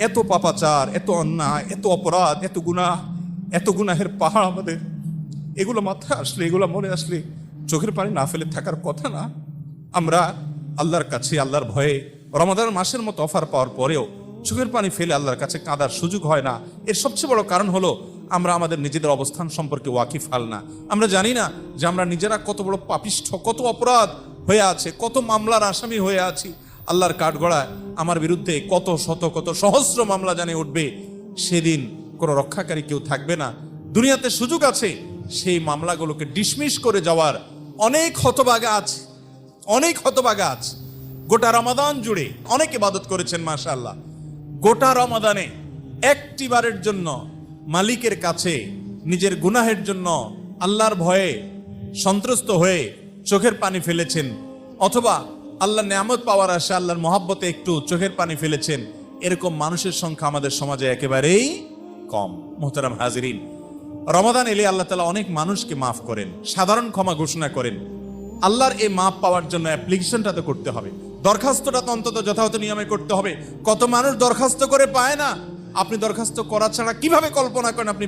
এত পাপাচার, এত অন্যায়, এত অপরাধ, এত গুনাহের পাহাড় আমাদের। এগুলো মাথায় আসলে, এগুলো মনে আসলে চোখের পানি না ফেলে থাকার কথা না। আমরা আল্লাহর কাছে, আল্লাহর ভয়ে রমাদান মাসের মতো অফার পাওয়ার পরেও চোখের পানি ফেলে আল্লাহর কাছে কাঁদার সুযোগ হয় না। এর সবচেয়ে বড় কারণ হলো আমরা আমাদের নিজেদের অবস্থান সম্পর্কে ওয়াকিফ হাল না। আমরা জানি না যে আমরা নিজেরা কত বড় পাপিষ্ঠ, কত অপরাধ হয়ে আছে, কত মামলার আসামি হয়ে আছি। আল্লাহর কাঠগড়ায় আমার বিরুদ্ধে কত শত কত সহস্র মামলা জানে উঠবে, সেদিন কোনো রক্ষাকারী কেউ থাকবে না। দুনিয়াতে সুযোগ আছে সেই মামলাগুলোকে ডিসমিস করে যাওয়ার। অনেক হতভাগা আছে, অনেক হতভাগা আছে। গোটা রমাদান জুড়ে অনেক ইবাদত করেছেন মাশাআল্লাহ। গোটা রমাদানে একটি বারের জন্য মালিকের কাছে নিজের গুনাহের জন্য আল্লাহর ভয়ে সন্ত্রস্ত হয়ে চোখের পানি ফেলেছেন, অথবা আল্লাহর নিয়ামত পাওয়ার আশা, আল্লাহর মহব্বতে একটু চোখের পানি ফেলেছেন। এরকম মানুষের সংখ্যা আমাদের সমাজে একেবারেই কম। মুহতারাম হাজিরিন, রমাদান এলে আল্লাহ তাআলা অনেক মানুষকে মাফ করেন, সাধারণ ক্ষমা ঘোষণা করেন। আল্লাহর এই মাপ পাওয়ার জন্য অ্যাপ্লিকেশনটা তো করতে হবে, দরখাস্তটা তো অন্তত যথাযথ নিয়মে করতে হবে। কত মানুষ দরখাস্ত করে পায় না। আপনি দরখাস্ত করা ছাড়া কিভাবে কল্পনা করেন আপনি